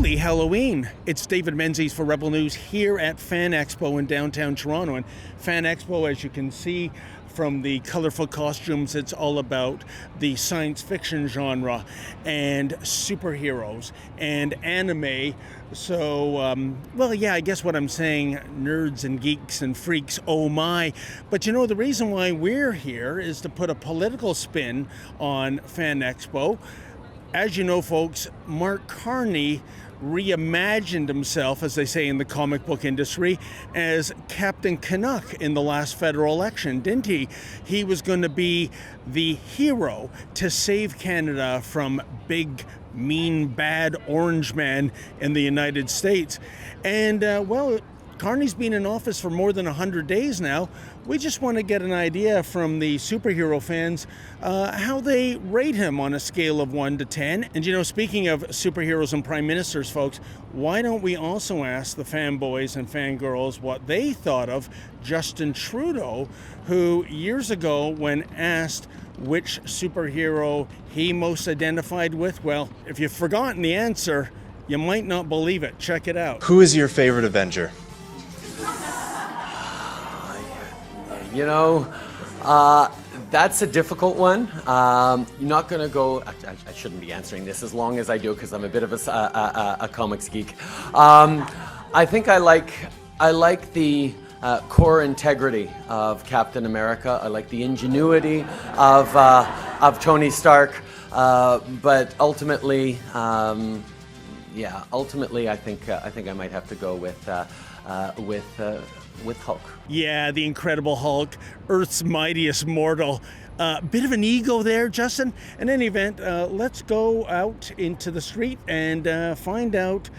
Happy Halloween. It's David Menzies for Rebel News here at Fan Expo in downtown Toronto. And Fan Expo, as you can see from the colorful costumes, it's all about the science fiction genre and superheroes and anime. So, I guess what I'm saying, nerds and geeks and freaks, oh my. But you know, the reason why we're here is to put a political spin on Fan Expo. As you know, folks, Mark Carney reimagined himself, as they say in the comic book industry, as Captain Canuck in the last federal election, didn't he? He was going to be the hero to save Canada from big, mean, bad orange man in the United States. And, Carney's been in office for more than 100 days now. We just want to get an idea from the superhero fans how they rate him on a scale of 1 to 10. And you know, speaking of superheroes and prime ministers, folks, why don't we also ask the fanboys and fangirls what they thought of Justin Trudeau, who years ago, when asked which superhero he most identified with, well, if you've forgotten the answer, you might not believe it. Check it out. Who is your favorite Avenger? You know, that's a difficult one. You're not going to go. I shouldn't be answering this as long as I do because I'm a bit of a comics geek. I think I like the core integrity of Captain America. I like the ingenuity of Tony Stark. But ultimately, ultimately, I think I might have to go with Hulk. Yeah, the Incredible Hulk, Earth's mightiest mortal. Bit of an ego there, Justin. In any event, let's go out into the street and find out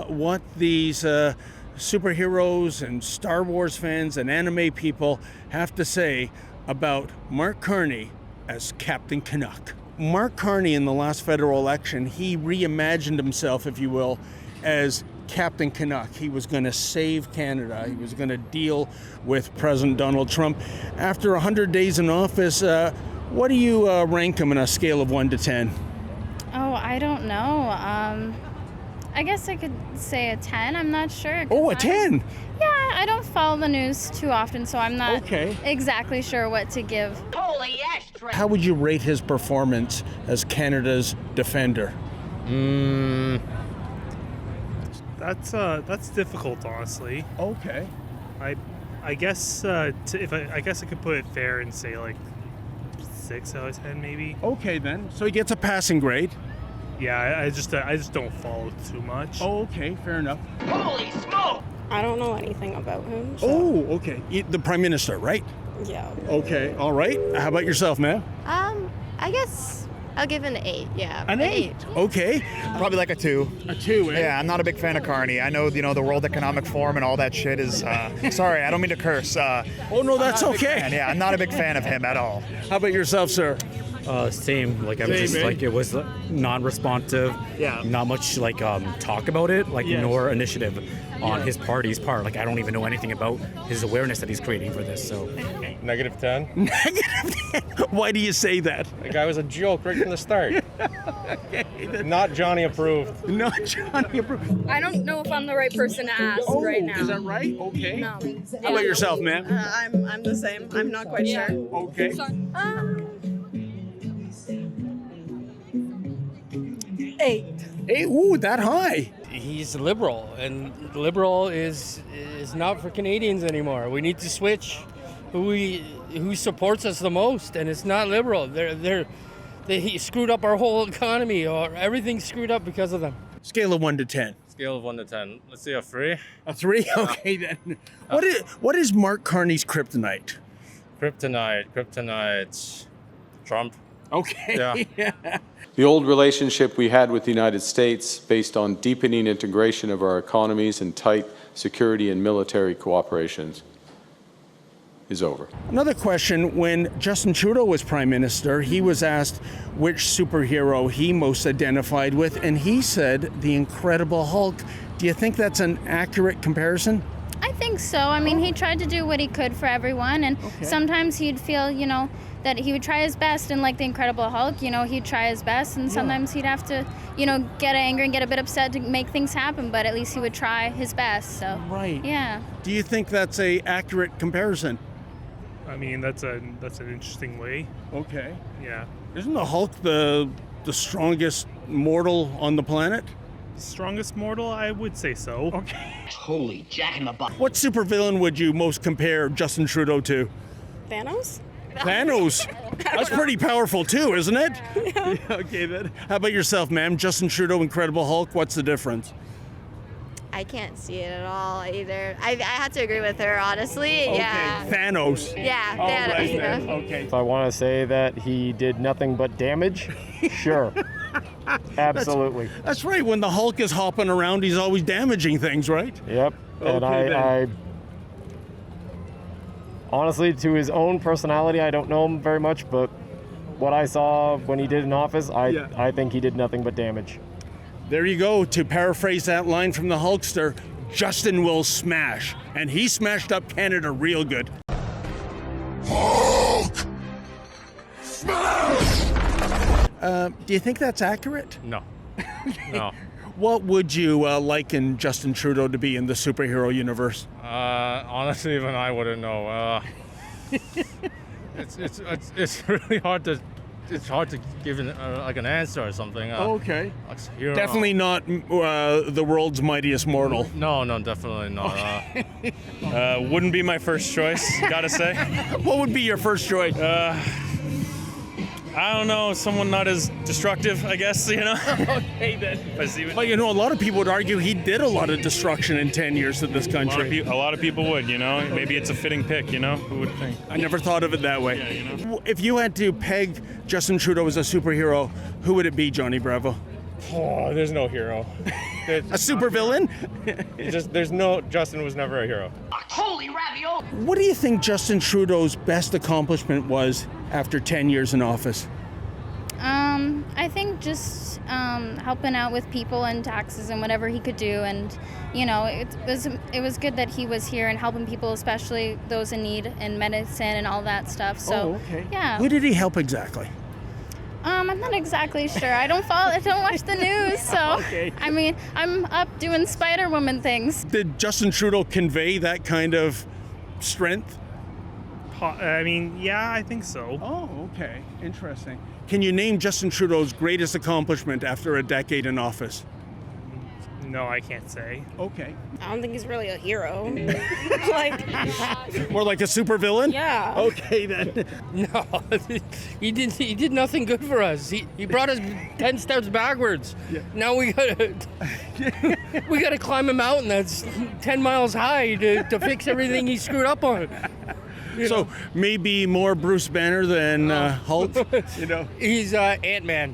what these superheroes and Star Wars fans and anime people have to say about Mark Carney as Captain Canuck. Mark Carney, in the last federal election, he reimagined himself, if you will, as Captain Canuck. He was going to save Canada. He was going to deal with President Donald Trump. After 100 days in office, what do you rank him on a scale of 1 to 10? Oh, I don't know. I guess I could say a 10. I'm not sure. Oh, a 10? Yeah, I don't follow the news too often, so I'm not exactly sure what to give. Holy yes! How would you rate his performance as Canada's defender? That's difficult, honestly. Okay. I guess I could put it fair and say like 6 out of 10 maybe. Okay then. So he gets a passing grade. Yeah, I just don't follow too much. Oh, okay, fair enough. Holy smoke! I don't know anything about him. So. Oh, okay. The Prime Minister, right? Yeah. Okay, all right. How about yourself, ma'am? I guess I'll give an 8. Yeah. An 8. Okay. Probably like a 2. A 2, eh? Yeah, I'm not a big fan of Carney. I know, the World Economic Forum and all that shit is. Sorry, I don't mean to curse. Oh no, that's okay. Yeah, I'm not a big fan of him at all. How about yourself, sir? Same. Like I'm Same, just eh? like it was non-responsive. Yeah. Not much like talk about it, like nor initiative on his party's part. Like I don't even know anything about his awareness that he's creating for this. So Negative 10. Negative 10. Why do you say that? The guy was a joke right from the start. Not Johnny approved. Not Johnny approved. I don't know if I'm the right person to ask right now. Is that right? Okay. No. How about yourself, ma'am? I'm the same. I'm not quite sure. Okay. Eight. Hey, ooh, that high. He's liberal, and liberal is not for Canadians anymore. We need to switch who supports us the most, and it's not liberal. He screwed up our whole economy, or everything's screwed up because of them. Scale of 1 to 10. Scale of 1 to 10. Let's say a 3. A 3? Okay then. What is Mark Carney's kryptonite? Kryptonite. Trump. Okay. Yeah. The old relationship we had with the United States, based on deepening integration of our economies and tight security and military cooperations, is over. Another question, when Justin Trudeau was Prime Minister, he was asked which superhero he most identified with, and he said the Incredible Hulk. Do you think that's an accurate comparison? I think so. I mean, he tried to do what he could for everyone, and sometimes he'd feel, that he would try his best, and like the Incredible Hulk, he'd try his best, and sometimes he'd have to, get angry and get a bit upset to make things happen, but at least he would try his best, so. Right. Yeah. Do you think that's a accurate comparison? I mean, that's an interesting way. Okay. Yeah. Isn't the Hulk the strongest mortal on the planet? Strongest mortal? I would say so. Okay. Holy jack in the box. What supervillain would you most compare Justin Trudeau to? Thanos? Thanos. That's pretty powerful too, isn't it? Yeah. Okay then. How about yourself, ma'am? Justin Trudeau, Incredible Hulk. What's the difference? I can't see it at all either. I have to agree with her, honestly. Okay. Yeah. Thanos. Yeah, All Thanos. right, Yeah. then. Okay. If I want to say that he did nothing but damage, sure. Absolutely. That's right. When the Hulk is hopping around, he's always damaging things, right? Yep. And Okay, I honestly, to his own personality, I don't know him very much, but what I saw when he did in office, I think he did nothing but damage. There you go. To paraphrase that line from the Hulkster, Justin will smash. And he smashed up Canada real good. Hulk! Smash! Do you think that's accurate? No. No. What would you liken Justin Trudeau to be in the superhero universe? Honestly, even I wouldn't know. It's really hard to. It's hard to give an answer or something. Okay. Hero. Definitely not the world's mightiest mortal. No, definitely not. Wouldn't be my first choice, gotta say. What would be your first choice? I don't know, someone not as destructive, I guess, Okay, then. But Well, a lot of people would argue he did a lot of destruction in 10 years to this country. a lot of people would, Maybe it's a fitting pick, Who would think? I never thought of it that way. If you had to peg Justin Trudeau as a superhero, who would it be, Johnny Bravo? Oh, there's no hero. A supervillain? Justin was never a hero. Holy ravioli. What do you think Justin Trudeau's best accomplishment was after 10 years in office? I think just helping out with people and taxes and whatever he could do, and it was good that he was here and helping people, especially those in need, and medicine and all that stuff. So okay. Yeah. Who did he help exactly? I'm not exactly sure. I don't watch the news, so Okay. I mean, I'm up doing Spider-Woman things. Did Justin Trudeau convey that kind of strength? I mean, yeah, I think so. Oh, okay. Interesting. Can you name Justin Trudeau's greatest accomplishment after a decade in office? No, I can't say. Okay. I don't think he's really a hero. More like a supervillain? Yeah. Okay, then. No, he did nothing good for us. He brought us 10 steps backwards. Yeah. Now we gotta climb a mountain that's 10 miles high to fix everything he screwed up on. So maybe more Bruce Banner than Hulk? He's Ant-Man.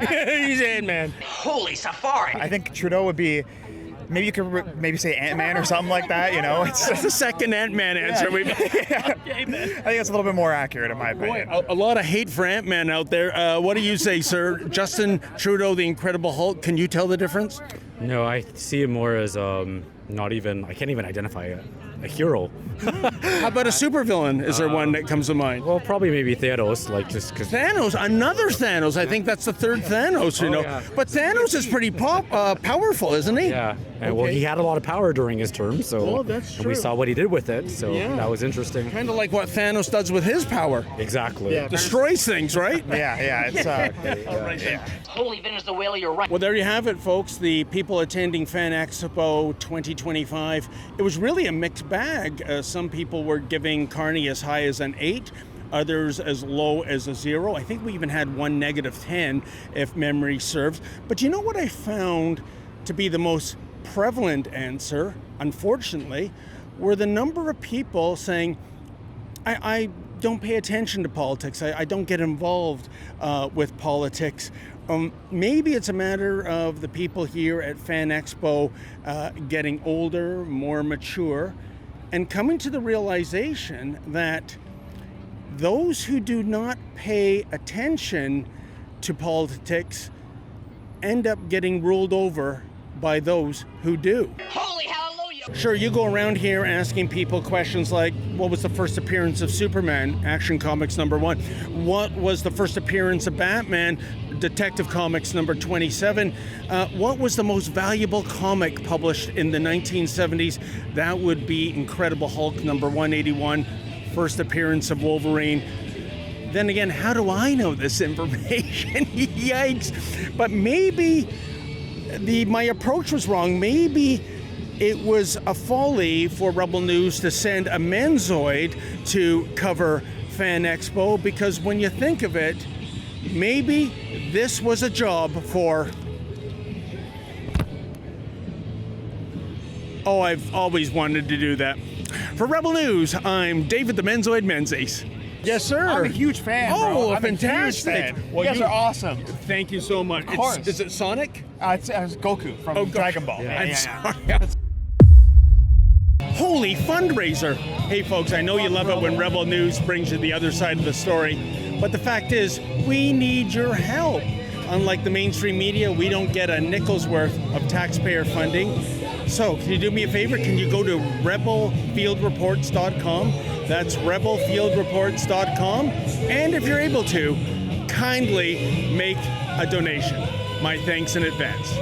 He's Ant-Man. Holy safari. I think Trudeau would be, maybe you could maybe say Ant-Man or something like that, That's the second Ant-Man answer. I think that's a little bit more accurate in my opinion. A lot of hate for Ant-Man out there. What do you say, sir? Justin Trudeau, the Incredible Hulk, can you tell the difference? No, I see him more as I can't even identify a hero. How about a supervillain? Is there one that comes to mind? Well, probably maybe Thanos, just because. Thanos, another Thanos. I think that's the third Thanos, Yeah. But Thanos is pretty powerful, isn't he? Yeah, and well, he had a lot of power during his term, so that's and we true. saw what he did with it, so Yeah. that was interesting. Kind of like what Thanos does with his power. Exactly. Yeah. Destroys things, right? Yeah, it's All right, then. Holy Venezuela, you're right. Well, there you have it, folks. The people attending Fan Expo 2025. It was really a mixed bag. Some people were giving Carney as high as an 8, others as low as a 0. I think we even had one -10, if memory serves. But you know what I found to be the most prevalent answer, unfortunately, were the number of people saying, I don't pay attention to politics. I don't get involved with politics. Maybe it's a matter of the people here at Fan Expo getting older, more mature, and coming to the realization that those who do not pay attention to politics end up getting ruled over by those who do. Holy hallelujah. Sure, you go around here asking people questions like, what was the first appearance of Superman, Action Comics #1? What was the first appearance of Batman, Detective Comics #27? What was the most valuable comic published in the 1970s? That would be Incredible Hulk #181, first appearance of Wolverine. Then again, how do I know this information? Yikes. But maybe my approach was wrong. Maybe it was a folly for Rebel News to send a Menzoid to cover Fan Expo, because when you think of it, maybe this was a job for... Oh, I've always wanted to do that. For Rebel News, I'm David the Menzoid Menzies. Yes, sir. I'm a huge fan. Oh, bro. I'm fantastic. A huge fan. Well, you guys are awesome. Thank you so much. Of course. Is it Sonic? It's Goku from Dragon Ball. I'm sorry. Holy fundraiser. Hey, folks, I know you love it when Rebel News brings you the other side of the story, but the fact is, we need your help. Unlike the mainstream media, we don't get a nickel's worth of taxpayer funding. So, can you do me a favor? Can you go to rebelfieldreports.com? That's rebelfieldreports.com. And if you're able to, kindly make a donation. My thanks in advance.